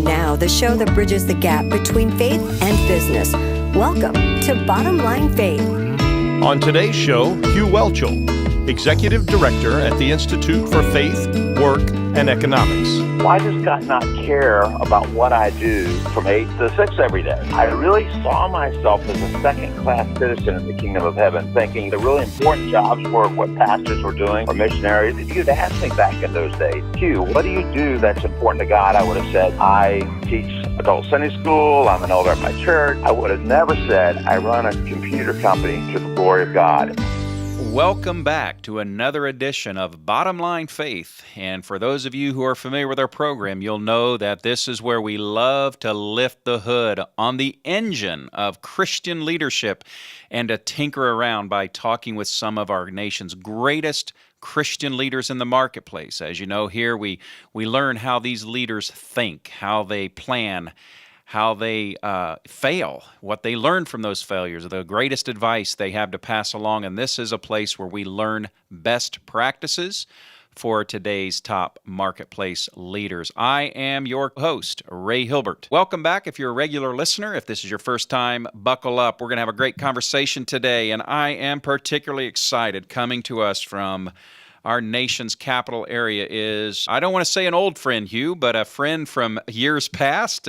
And now, the show that bridges the gap between faith and business. Welcome to Bottom Line Faith. On today's show, Hugh Welchel, Executive Director at the Institute for Faith, Work, and Economics. Why does God not care about what I do from 8 to 6 every day? I really saw myself as a second-class citizen in the kingdom of heaven, thinking the really important jobs were what pastors were doing or missionaries. If you'd asked me back in those days, Hugh, what do you do that's important to God? I would have said, I teach adult Sunday school, I'm an elder at my church. I would have never said, I run a computer company to the glory of God. Welcome back to another edition of Bottom Line Faith. And for those of you who are familiar with our program, you'll know that this is where we love to lift the hood on the engine of Christian leadership and to tinker around by talking with some of our nation's greatest Christian leaders in the marketplace. As you know, here we learn how these leaders think, how they plan, how they fail, what they learn from those failures, the greatest advice they have to pass along. And this is a place where we learn best practices for today's top marketplace leaders. I am your host, Ray Hilbert. Welcome back. If you're a regular listener, if this is your first time, buckle up. We're going to have a great conversation today, and I am particularly excited. Coming to us from our nation's capital area is, I don't want to say an old friend, Hugh, but a friend from years past.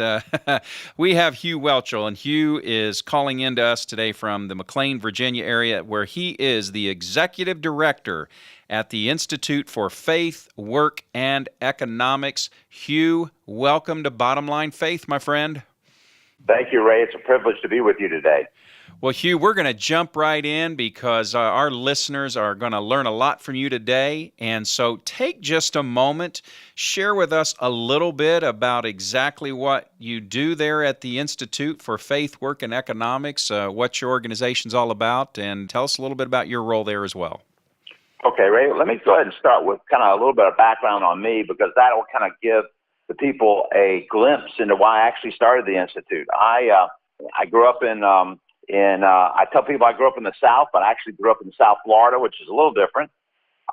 We have Hugh Welchel, and Hugh is calling in to us today from the McLean, Virginia area, where he is the Executive Director at the Institute for Faith, Work, and Economics. Hugh, welcome to Bottom Line Faith, my friend. Thank you, Ray. It's a privilege to be with you today. Well, Hugh, we're going to jump right in because our listeners are going to learn a lot from you today. And so take just a moment, share with us a little bit about exactly what you do there at the Institute for Faith, Work, and Economics, what your organization's all about, and tell us a little bit about your role there as well. Okay, Ray, let me go ahead and start with kind of a little bit of background on me, because that will kind of give the people a glimpse into why I actually started the Institute. I grew up I tell people I grew up in the South, but I actually grew up in South Florida, which is a little different.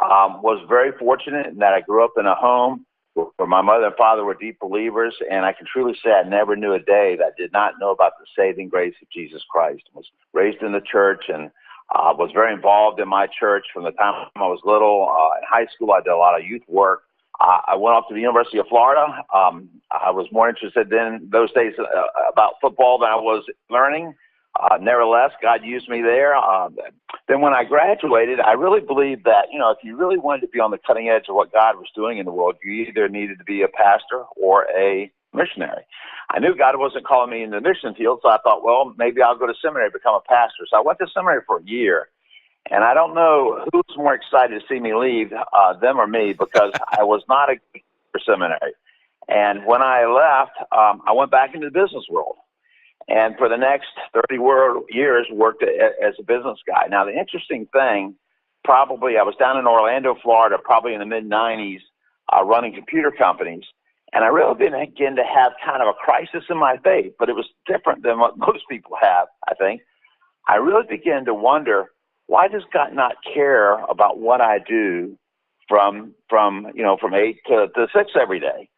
Was very fortunate in that I grew up in a home where my mother and father were deep believers, and I can truly say I never knew a day that I did not know about the saving grace of Jesus Christ. I was raised in the church and was very involved in my church from the time I was little. In high school, I did a lot of youth work. I went off to the University of Florida. I was more interested in those days about football than I was learning. Nevertheless, God used me there. Then when I graduated, I really believed that, if you really wanted to be on the cutting edge of what God was doing in the world, you either needed to be a pastor or a missionary. I knew God wasn't calling me in the mission field, so I thought, well, maybe I'll go to seminary, become a pastor. So I went to seminary for a year. And I don't know who's more excited to see me leave, them or me, because I was not a geek for seminary. And when I left, I went back into the business world. And for the next 30 years, worked as a business guy. Now, the interesting thing, I was down in Orlando, Florida, probably in the mid-'90s, running computer companies. And I really began to have kind of a crisis in my faith, but it was different than what most people have, I think. I really began to wonder, why does God not care about what I do from 8 to 6 every day?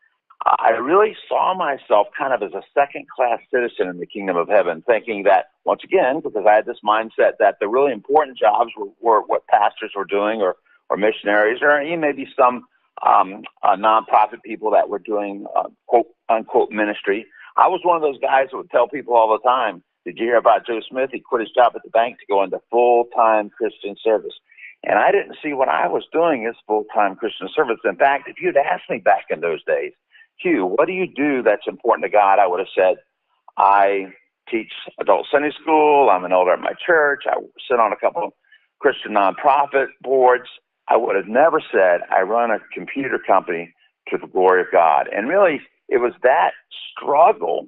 I really saw myself kind of as a second-class citizen in the kingdom of heaven, thinking that, once again, because I had this mindset that the really important jobs were what pastors were doing or missionaries, or even maybe some nonprofit people that were doing quote-unquote ministry. I was one of those guys that would tell people all the time, did you hear about Joe Smith? He quit his job at the bank to go into full-time Christian service. And I didn't see what I was doing as full-time Christian service. In fact, if you'd asked me back in those days, Hugh, what do you do that's important to God? I would have said, I teach adult Sunday school, I'm an elder at my church, I sit on a couple of Christian nonprofit boards. I would have never said, I run a computer company to the glory of God. And really, it was that struggle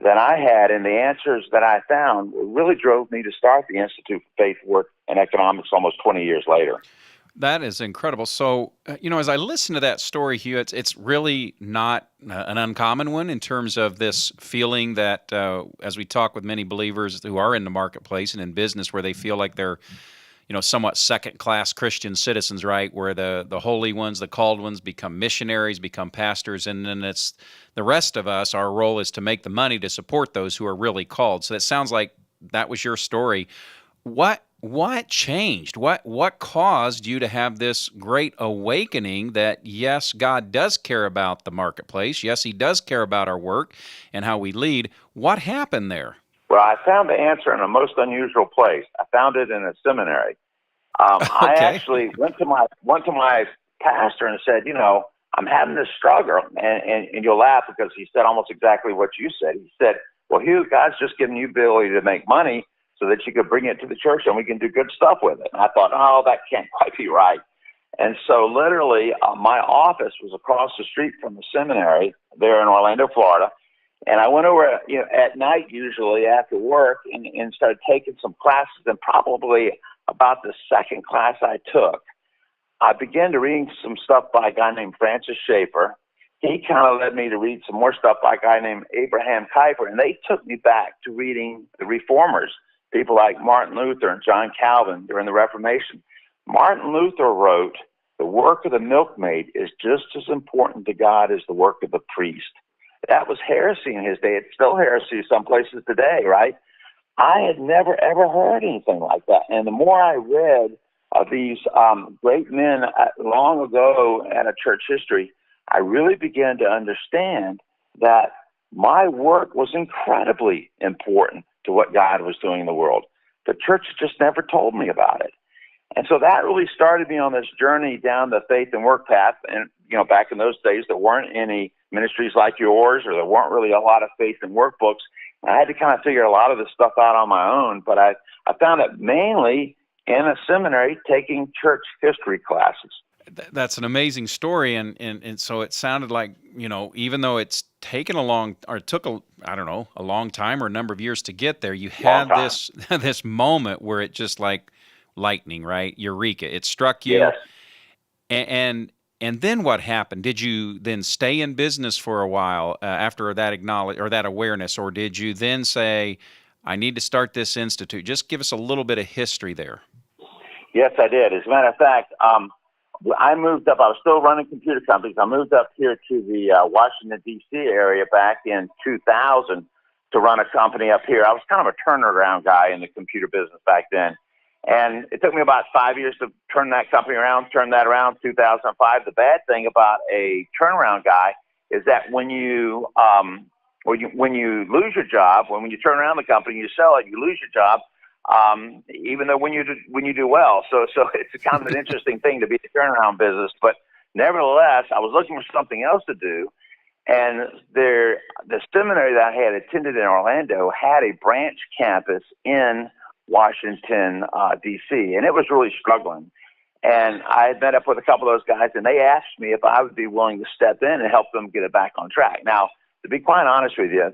that I had and the answers that I found really drove me to start the Institute for Faith, Work, and Economics almost 20 years later. That is incredible. So, as I listen to that story, Hugh, it's really not an uncommon one in terms of this feeling that, as we talk with many believers who are in the marketplace and in business, where they feel like they're somewhat second-class Christian citizens, right? Where the holy ones, the called ones, become missionaries, become pastors, and then it's the rest of us. Our role is to make the money to support those who are really called. So that sounds like that was your story. What changed? What caused you to have this great awakening that, yes, God does care about the marketplace. Yes, He does care about our work and how we lead. What happened there? Well, I found the answer in a most unusual place. I found it in a seminary. I Okay. actually went to my pastor and said, I'm having this struggle, and you'll laugh because he said almost exactly what you said. He said, "Well, Hugh, God's just given you the ability to make money so that you could bring it to the church and we can do good stuff with it." And I thought, oh, that can't quite be right. And so literally, my office was across the street from the seminary there in Orlando, Florida. And I went over, at night usually after work and started taking some classes. And probably about the second class I took, I began to read some stuff by a guy named Francis Schaeffer. He kind of led me to read some more stuff by a guy named Abraham Kuyper. And they took me back to reading the Reformers, people like Martin Luther and John Calvin during the Reformation. Martin Luther wrote, "The work of the milkmaid is just as important to God as the work of the priest." That was heresy in his day. It's still heresy some places today, right? I had never, ever heard anything like that. And the more I read of these great men long ago at a church history, I really began to understand that my work was incredibly important to what God was doing in the world. The church just never told me about it. And so that really started me on this journey down the faith and work path. And, back in those days, there weren't any ministries like yours, or there weren't really a lot of faith and work books. And I had to kind of figure a lot of this stuff out on my own. But I found it mainly in a seminary taking church history classes. That's an amazing story, and so it sounded like, even though it's taken took a long time or a number of years to get there, you had this moment where it just like lightning, right? Eureka! It struck you. Yes. And then what happened? Did you then stay in business for a while after that awareness, or did you then say, "I need to start this institute"? Just give us a little bit of history there. Yes, I did. As a matter of fact, I moved up. I was still running computer companies. I moved up here to the Washington, D.C. area back in 2000 to run a company up here. I was kind of a turnaround guy in the computer business back then. And it took me about 5 years to turn that company around, 2005. The bad thing about a turnaround guy is that when you lose your job, when you turn around the company, you sell it, you lose your job, even though when you do well. So it's kind of an interesting thing to be in the turnaround business. But nevertheless, I was looking for something else to do. And the seminary that I had attended in Orlando had a branch campus in Washington, D.C., and it was really struggling. And I had met up with a couple of those guys, and they asked me if I would be willing to step in and help them get it back on track. Now, to be quite honest with you,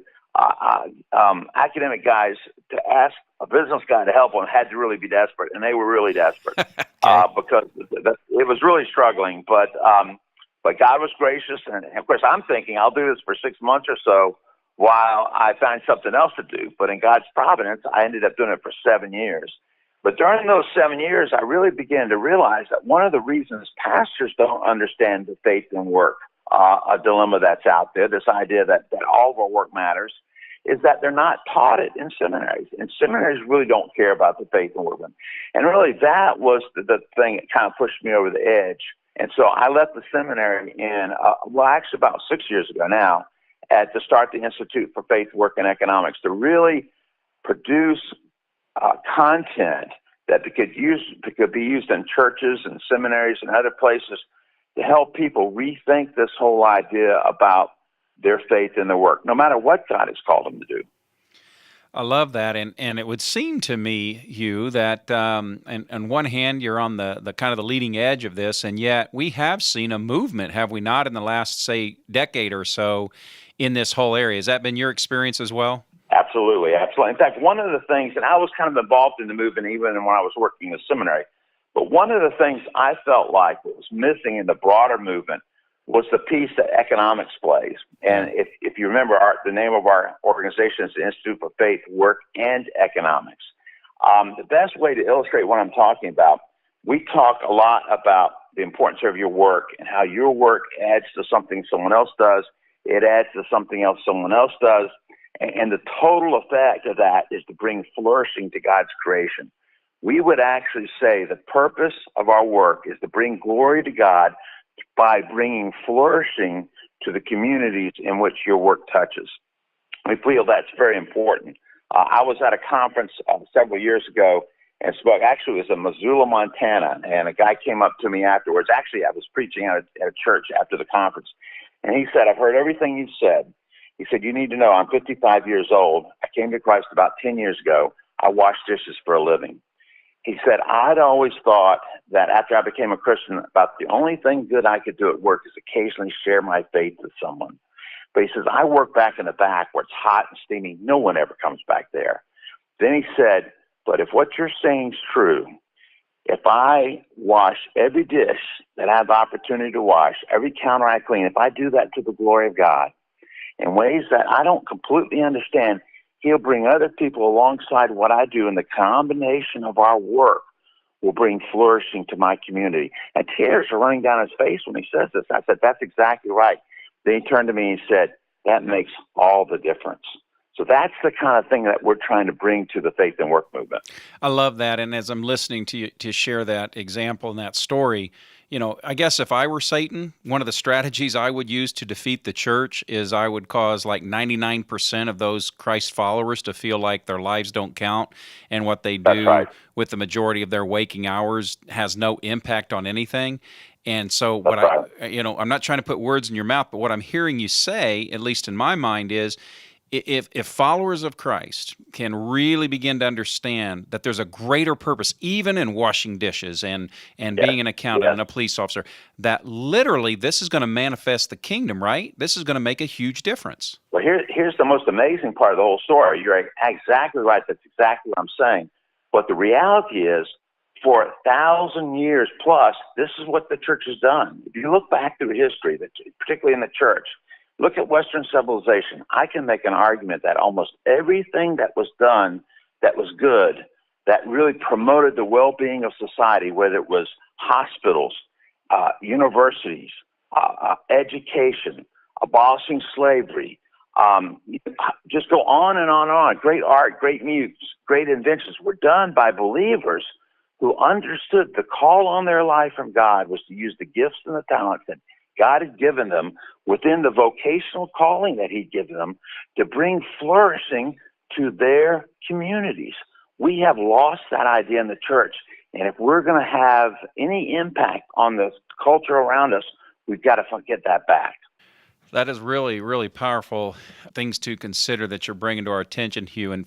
academic guys, to ask a business guy to help them had to really be desperate, and they were really desperate. Because it was really struggling. But God was gracious, and of course, I'm thinking I'll do this for 6 months or so while I find something else to do. But in God's providence, I ended up doing it for 7 years. But during those 7 years, I really began to realize that one of the reasons pastors don't understand the faith and work, a dilemma that's out there, this idea that all of our work matters, is that they're not taught it in seminaries. And seminaries really don't care about the faith and work. And really, that was the thing that kind of pushed me over the edge. And so I left the seminary actually about 6 years ago now, to start the Institute for Faith, Work, and Economics, to really produce content that could be used in churches and seminaries and other places to help people rethink this whole idea about their faith and their work, no matter what God has called them to do. I love that, and it would seem to me, Hugh, that on one hand you're on the kind of the leading edge of this, and yet we have seen a movement, have we not, in the last, say, decade or so in this whole area. Has that been your experience as well? Absolutely. In fact, one of the things, and I was kind of involved in the movement even when I was working in the seminary, but one of the things I felt like was missing in the broader movement was the piece that economics plays. And if you remember, the name of our organization is the Institute for Faith, Work, and Economics. The best way to illustrate what I'm talking about, we talk a lot about the importance of your work and how your work adds to something someone else does. It adds to something else someone else does. And the total effect of that is to bring flourishing to God's creation. We would actually say the purpose of our work is to bring glory to God by bringing flourishing to the communities in which your work touches. We feel that's very important. I was at a conference several years ago and spoke. Actually, it was in Missoula, Montana, and a guy came up to me afterwards. Actually, I was preaching at a church after the conference, and he said, "I've heard everything you've said." He said, "You need to know I'm 55 years old. I came to Christ about 10 years ago. I wash dishes for a living." He said, "I'd always thought that after I became a Christian, about the only thing good I could do at work is occasionally share my faith with someone. But he says, I work back in the back where it's hot and steamy. No one ever comes back there." Then he said, "But if what you're saying is true, if I wash every dish that I have the opportunity to wash, every counter I clean, if I do that to the glory of God in ways that I don't completely understand, He'll bring other people alongside what I do, and the combination of our work will bring flourishing to my community." And tears are running down his face when he says this. I said, "That's exactly right." Then he turned to me and said, "That makes all the difference." So that's the kind of thing that we're trying to bring to the faith and work movement. I love that. And as I'm listening to you to share that example and that story, I guess if I were Satan, one of the strategies I would use to defeat the church is I would cause like 99% of those Christ followers to feel like their lives don't count and what they That's do right. with the majority of their waking hours has no impact on anything. And so That's right. I'm not trying to put words in your mouth, but what I'm hearing you say, at least in my mind, is if followers of Christ can really begin to understand that there's a greater purpose, even in washing dishes and being an accountant and a police officer, that literally this is going to manifest the kingdom, right? This is going to make a huge difference. Well, here's the most amazing part of the whole story. You're exactly right. That's exactly what I'm saying. But the reality is, for 1,000 years plus, this is what the church has done. If you look back through history, particularly in the church, look at Western civilization. I can make an argument that almost everything that was done that was good, that really promoted the well-being of society, whether it was hospitals, universities, education, abolishing slavery, just go on and on and on. Great art, great music, great inventions were done by believers who understood the call on their life from God was to use the gifts and the talents that God had given them within the vocational calling that He'd given them to bring flourishing to their communities. We have lost that idea in the church. And if we're going to have any impact on the culture around us, we've got to get that back. That is really, really powerful things to consider that you're bringing to our attention, Hugh. And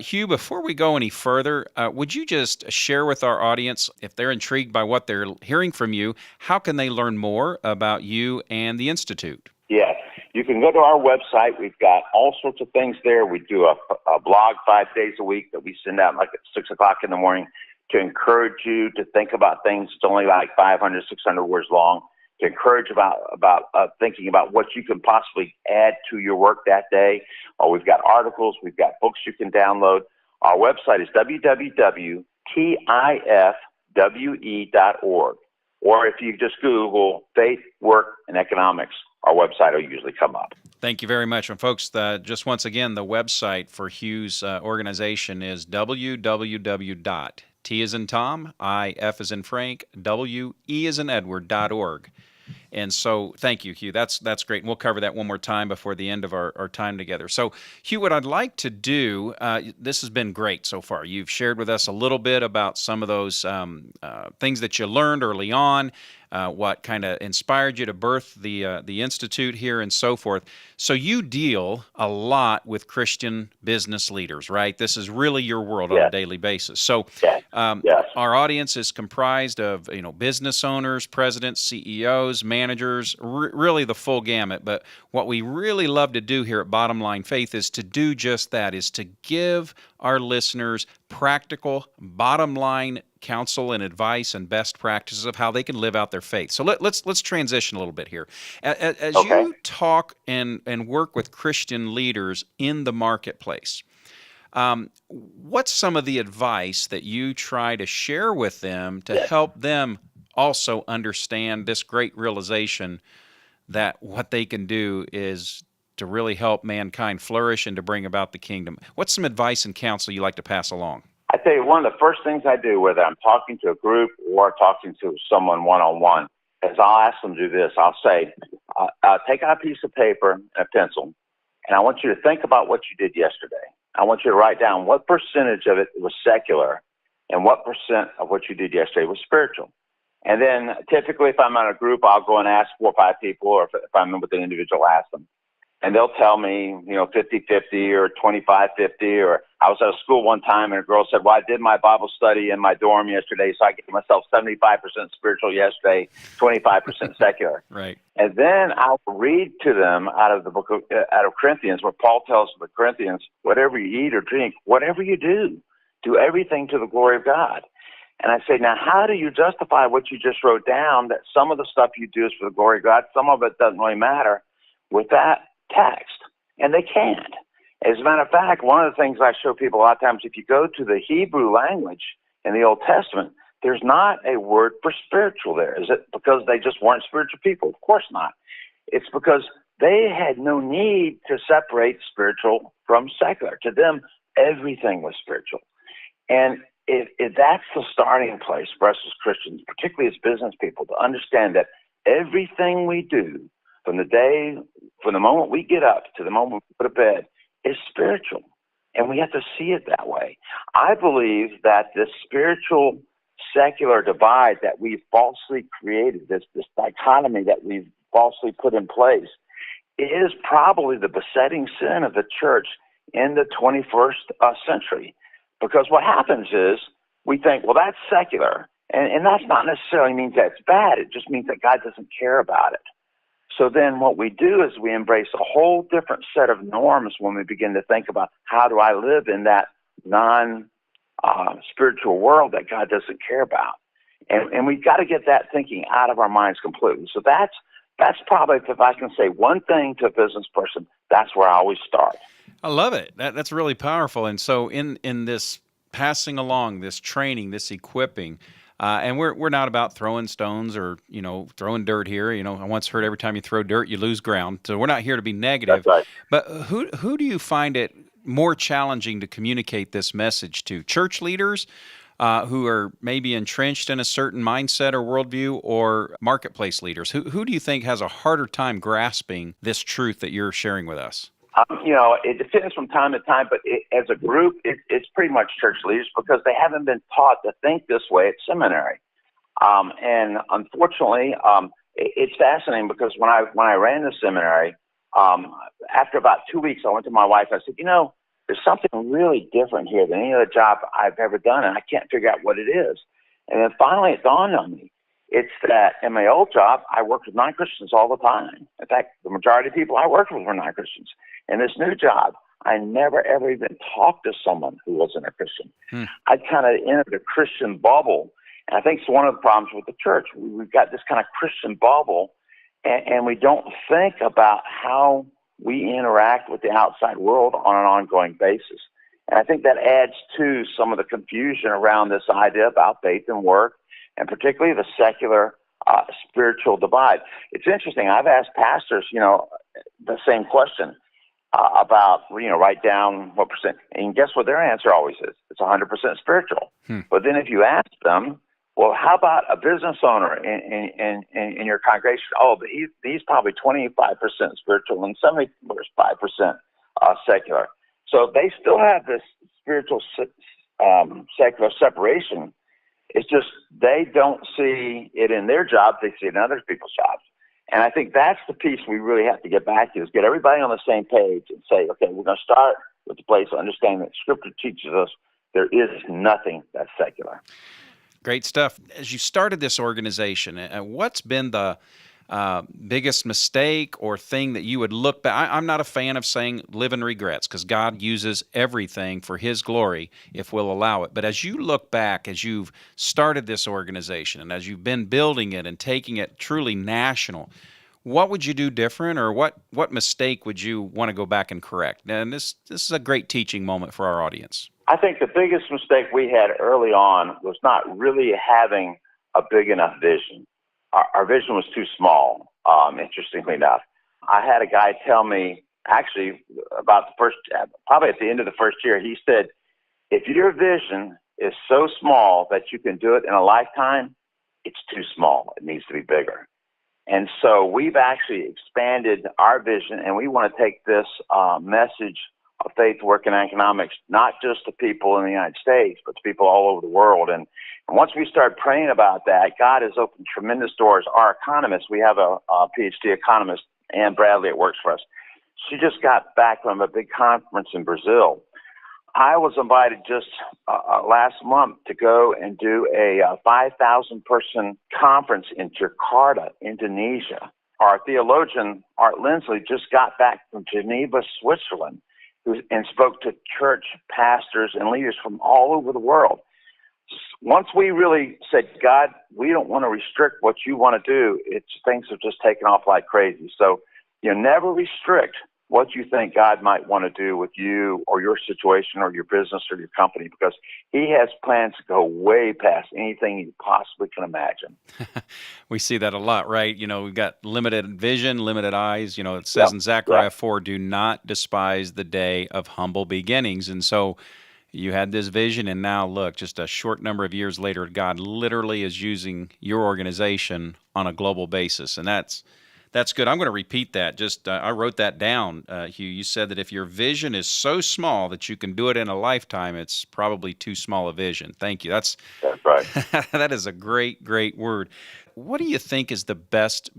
Hugh, before we go any further, would you just share with our audience, if they're intrigued by what they're hearing from you, how can they learn more about you and the Institute? Yeah, you can go to our website. We've got all sorts of things there. We do a blog 5 days a week that we send out like at 6 o'clock in the morning to encourage you to think about things. It's only like 500, 600 words long. To encourage about thinking about what you can possibly add to your work that day. We've got articles, we've got books you can download. Our website is www.tifwe.org. Or if you just Google faith, work, and economics, our website will usually come up. Thank you very much. And folks, just once again, the website for Hugh's organization is www.T as in Tom, I, F as in Frank, W, E as in Edward.org. And so thank you, Hugh. That's great. And we'll cover that one more time before the end of our time together. So, Hugh, what I'd like to do, this has been great so far. You've shared with us a little bit about some of those things that you learned early on, what kind of inspired you to birth the Institute here and so forth. So you deal a lot with Christian business leaders, right? This is really your world on a daily basis. So our audience is comprised of business owners, presidents, CEOs, managers, really the full gamut. But what we really love to do here at Bottom Line Faith is to do just that, is to give our listeners practical, bottom line counsel and advice and best practices of how they can live out their faith. So let's transition a little bit here. As you talk and work with Christian leaders in the marketplace, What's some of the advice that you try to share with them to help them also understand this great realization that what they can do is to really help mankind flourish and to bring about the kingdom? What's some advice and counsel you like to pass along? I tell you, one of the first things I do, whether I'm talking to a group or talking to someone one-on-one, is I'll ask them to do this. I'll say, take out a piece of paper and a pencil, and I want you to think about what you did yesterday. I want you to write down what percentage of it was secular and what percent of what you did yesterday was spiritual. And then typically if I'm in a group, I'll go and ask 4 or 5 people, or if I'm with an individual, ask them. And they'll tell me, 50-50 or 25-50. Or I was at a school one time and a girl said, well, I did my Bible study in my dorm yesterday, so I gave myself 75% spiritual yesterday, 25% secular. Right. And then I'll read to them out of the book out of Corinthians, where Paul tells the Corinthians, whatever you eat or drink, whatever you do everything to the glory of God. And I say, now, how do you justify what you just wrote down, that some of the stuff you do is for the glory of God, some of it doesn't really matter, with that text? And they can't. As a matter of fact, one of the things I show people a lot of times, if you go to the Hebrew language in the Old Testament, there's not a word for spiritual there. Is it because they just weren't spiritual people? Of course not. It's because they had no need to separate spiritual from secular. To them, everything was spiritual. And if that's the starting place for us as Christians, particularly as business people, to understand that everything we do from the moment we get up to the moment we put to bed is spiritual. And we have to see it that way. I believe that this spiritual secular divide that we've falsely created, this dichotomy that we've falsely put in place, is probably the besetting sin of the church in the 21st century. Because what happens is we think, well, that's secular. And that's not necessarily means that's bad. It just means that God doesn't care about it. So then what we do is we embrace a whole different set of norms when we begin to think about, how do I live in that non-spiritual world that God doesn't care about? And we've got to get that thinking out of our minds completely. So that's probably, if I can say one thing to a business person, that's where I always start. I love it. That's really powerful. And so in this passing along, this training, this equipping, and we're not about throwing stones or, throwing dirt here. I once heard every time you throw dirt, you lose ground. So we're not here to be negative. That's right. But who do you find it more challenging to communicate this message to? Church leaders who are maybe entrenched in a certain mindset or worldview, or marketplace leaders? Who do you think has a harder time grasping this truth that you're sharing with us? It depends from time to time, but as a group, it's pretty much church leaders, because they haven't been taught to think this way at seminary. And unfortunately, it's fascinating, because when I ran the seminary, after about 2 weeks, I went to my wife. I said, there's something really different here than any other job I've ever done, and I can't figure out what it is. And then finally it dawned on me. It's that in my old job, I worked with non-Christians all the time. In fact, the majority of people I worked with were non-Christians. In this new job, I never, ever even talked to someone who wasn't a Christian. I kind of entered a Christian bubble. And I think it's one of the problems with the church. We've got this kind of Christian bubble, and we don't think about how we interact with the outside world on an ongoing basis. And I think that adds to some of the confusion around this idea about faith and work, and particularly the secular spiritual divide. It's interesting. I've asked pastors, the same question about, write down what percent. And guess what their answer always is? It's 100% spiritual. But then if you ask them, well, how about a business owner in your congregation? Oh, he's probably 25% spiritual and 75% secular. So they still have this spiritual secular separation. It's just they don't see it in their job. They see it in other people's jobs. And I think that's the piece we really have to get back to, is get everybody on the same page and say, okay, we're going to start with the place of understanding that Scripture teaches us there is nothing that's secular. Great stuff. As you started this organization, what's been the biggest mistake or thing that you would look back? I'm not a fan of saying live in regrets, because God uses everything for His glory if we'll allow it. But as you look back, as you've started this organization and as you've been building it and taking it truly national, what would you do different, or what mistake would you want to go back and correct? And this is a great teaching moment for our audience. I think the biggest mistake we had early on was not really having a big enough vision. Our vision was too small, interestingly enough. I had a guy tell me, actually, about probably at the end of the first year, he said, if your vision is so small that you can do it in a lifetime, it's too small. It needs to be bigger. And so we've actually expanded our vision, and we want to take this message of faith, work, and economics, not just to people in the United States, but to people all over the world. And once we start praying about that, God has opened tremendous doors. Our economist, we have a PhD economist, Ann Bradley, that works for us. She just got back from a big conference in Brazil. I was invited just last month to go and do a 5,000-person conference in Jakarta, Indonesia. Our theologian, Art Lindsley, just got back from Geneva, Switzerland, and spoke to church pastors and leaders from all over the world. Once we really said, God, we don't want to restrict what you want to do, things have just taken off like crazy. So never restrict what you think God might want to do with you or your situation or your business or your company, because he has plans to go way past anything you possibly can imagine. We see that a lot, right? We've got limited vision, limited eyes. It says in Zechariah 4, do not despise the day of humble beginnings. And so you had this vision, and now look, just a short number of years later, God literally is using your organization on a global basis. And that's good. I'm going to repeat that. I wrote that down, Hugh. You said that if your vision is so small that you can do it in a lifetime, it's probably too small a vision. Thank you. That's right. That is a great, great word. What do you think is the best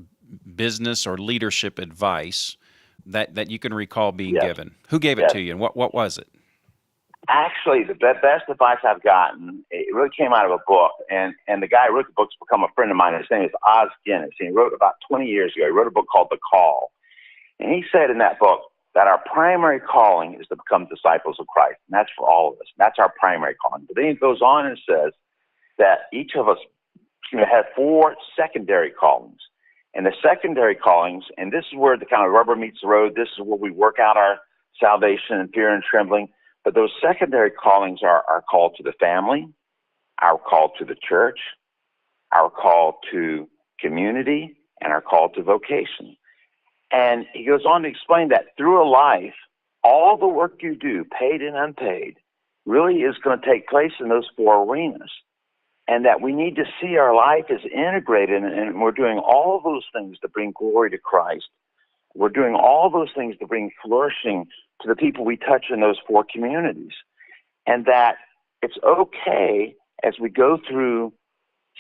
business or leadership advice that you can recall being given? Who gave it to you, and what was it? Actually, the best advice I've gotten, it really came out of a book, and the guy who wrote the book's become a friend of mine. His name is Oz Guinness, and he wrote about 20 years ago. He wrote a book called The Call, and he said in that book that our primary calling is to become disciples of Christ, and that's for all of us. That's our primary calling. But then he goes on and says that each of us have 4 secondary callings, and the secondary callings, and this is where the kind of rubber meets the road. This is where we work out our salvation in fear and trembling. But those secondary callings are our call to the family, our call to the church, our call to community, and our call to vocation. And he goes on to explain that through a life, all the work you do, paid and unpaid, really is going to take place in those 4 arenas. And that we need to see our life as integrated, and we're doing all of those things to bring glory to Christ. We're doing all those things to bring flourishing to the people we touch in those 4 communities. And that it's okay as we go through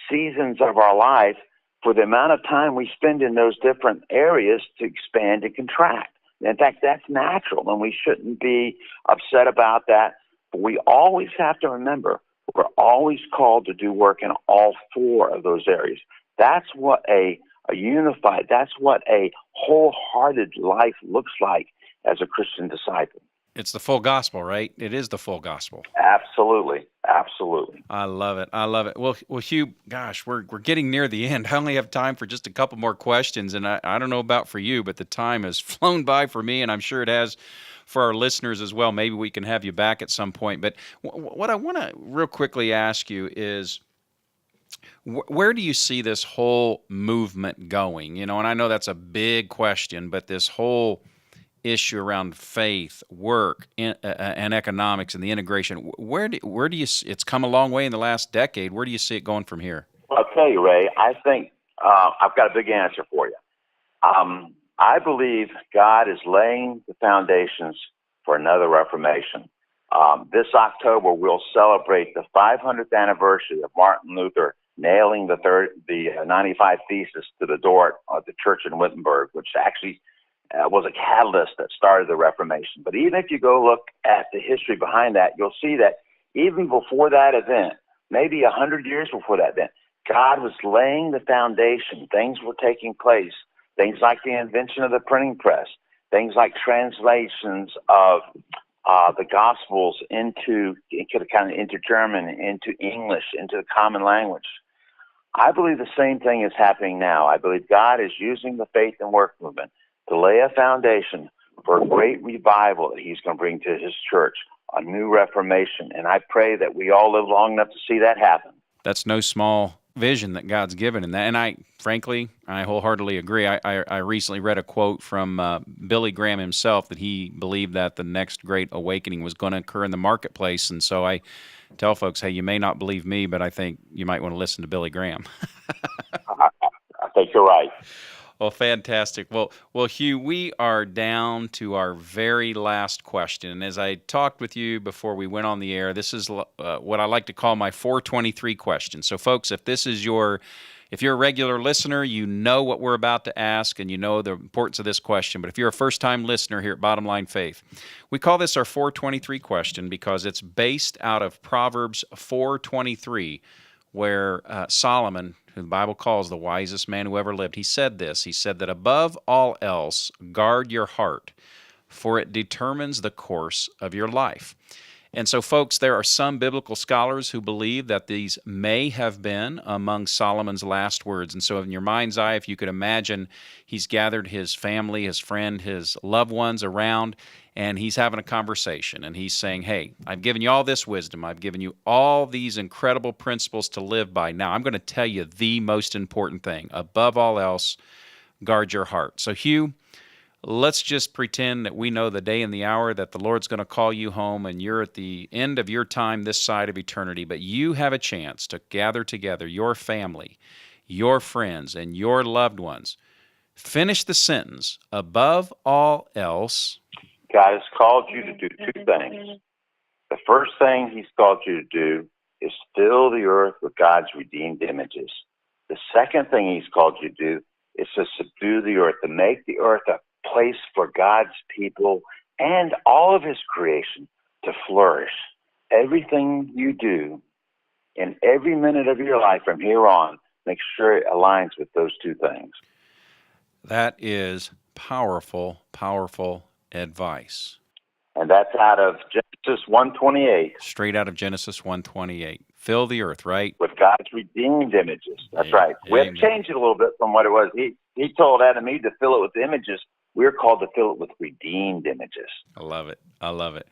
seasons of our life for the amount of time we spend in those different areas to expand and contract. In fact, that's natural, and we shouldn't be upset about that. But we always have to remember we're always called to do work in all 4 of those areas. That's what a unified, that's what a wholehearted life looks like as a Christian disciple. It's the full gospel, right? It is the full gospel. Absolutely. Absolutely. I love it. I love it. Well, Hugh, gosh, we're getting near the end. I only have time for just a couple more questions, and I don't know about for you, but the time has flown by for me, and I'm sure it has for our listeners as well. Maybe we can have you back at some point. But what I want to real quickly ask you is, where do you see this whole movement going? And I know that's a big question, but this whole issue around faith, work, and economics, and the integration, where do you see it's come a long way in the last decade? Where do you see it going from here? Well, I'll tell you, Ray, I think I've got a big answer for you. I believe God is laying the foundations for another Reformation. This October, we'll celebrate the 500th anniversary of Martin Luther nailing the 95 Thesis to the door of the church in Wittenberg, which actually was a catalyst that started the Reformation. But even if you go look at the history behind that, you'll see that even before that event, maybe 100 years before that event, God was laying the foundation. Things were taking place. Things like the invention of the printing press, things like translations of the Gospels into German, into English, into the common language. I believe the same thing is happening now. I believe God is using the faith and work movement to lay a foundation for a great revival that he's going to bring to his church, a new reformation. And I pray that we all live long enough to see that happen. That's no small vision that God's given in that. And I wholeheartedly agree. I recently read a quote from Billy Graham himself that he believed that the next great awakening was going to occur in the marketplace. And so I tell folks, hey, you may not believe me, but I think you might want to listen to Billy Graham. I think you're right. Well, fantastic. Well, Hugh, we are down to our very last question. And as I talked with you before we went on the air, this is what I like to call my 423 question. So, folks, if you're a regular listener, you know what we're about to ask, and you know the importance of this question. But if you're a first-time listener here at Bottom Line Faith, we call this our 423 question because it's based out of Proverbs 4:23, where Solomon, who the Bible calls the wisest man who ever lived, he said this. He said that above all else, guard your heart, for it determines the course of your life. And so, folks, there are some biblical scholars who believe that these may have been among Solomon's last words. And so in your mind's eye, if you could imagine, he's gathered his family, his friend, his loved ones around, and he's having a conversation. And he's saying, hey, I've given you all this wisdom. I've given you all these incredible principles to live by. Now I'm going to tell you the most important thing. Above all else, guard your heart. So, Hugh, let's just pretend that we know the day and the hour that the Lord's going to call you home and you're at the end of your time this side of eternity, but you have a chance to gather together your family, your friends, and your loved ones. Finish the sentence. Above all else, God has called you to do two things. The first thing he's called you to do is fill the earth with God's redeemed images. The second thing he's called you to do is to subdue the earth, to make the earth a place for God's people and all of his creation to flourish. Everything you do in every minute of your life from here on, make sure it aligns with those two things. That is powerful, powerful advice. And that's out of Genesis 1:28. Straight out of Genesis 1:28. Fill the earth, right? With God's redeemed images. That's right. We have to change it a little bit from what it was. He told Adam and Eve to fill it with images. We're called to fill it with redeemed images. I love it. I love it.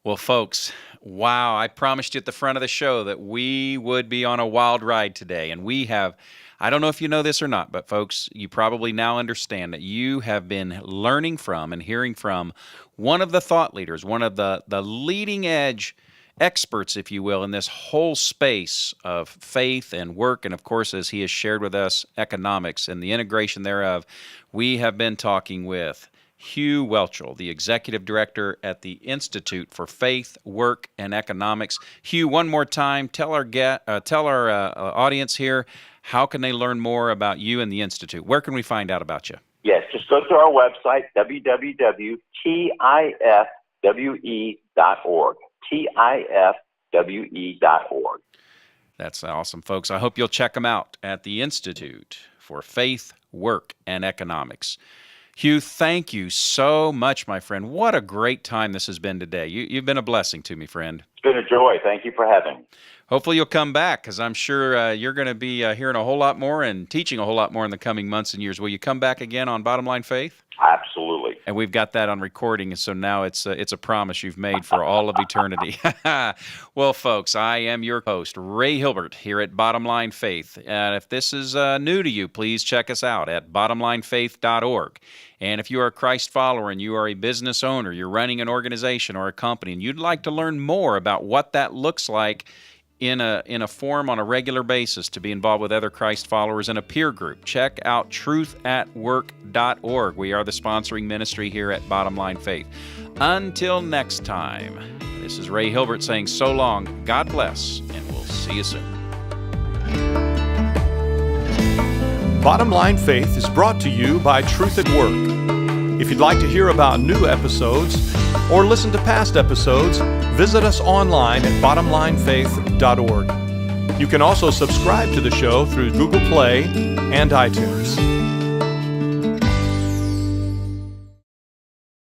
Well, folks, wow, I promised you at the front of the show that we would be on a wild ride today. And we have, I don't know if you know this or not, but folks, you probably now understand that you have been learning from and hearing from one of the thought leaders, one of the leading edge experts, if you will, in this whole space of faith and work, and of course, as he has shared with us, economics and the integration thereof. We have been talking with Hugh Welchel, the Executive Director at the Institute for Faith, Work, and Economics. Hugh, one more time, tell our audience here, how can they learn more about you and the Institute? Where can we find out about you? Yes, just go to our website, www.tifwe.org. tifwe.org. That's awesome, folks. I hope you'll check them out at the Institute for Faith, Work, and Economics. Hugh, thank you so much, my friend. What a great time this has been today. You've been a blessing to me, friend. It's been a joy. Thank you for having me. Hopefully you'll come back, because I'm sure you're going to be hearing a whole lot more and teaching a whole lot more in the coming months and years. Will you come back again on Bottom Line Faith? Absolutely. And we've got that on recording, so now it's a promise you've made for all of eternity. Well, folks, I am your host, Ray Hilbert, here at Bottom Line Faith. And if this is new to you, please check us out at bottomlinefaith.org. And if you are a Christ follower and you are a business owner, you're running an organization or a company, and you'd like to learn more about what that looks like in a forum on a regular basis to be involved with other Christ followers in a peer group, check out truthatwork.org. We are the sponsoring ministry here at Bottom Line Faith. Until next time, this is Ray Hilbert saying so long, God bless, and we'll see you soon. Bottom Line Faith is brought to you by Truth at Work. If you'd like to hear about new episodes or listen to past episodes, visit us online at bottomlinefaith.org. You can also subscribe to the show through Google Play and iTunes.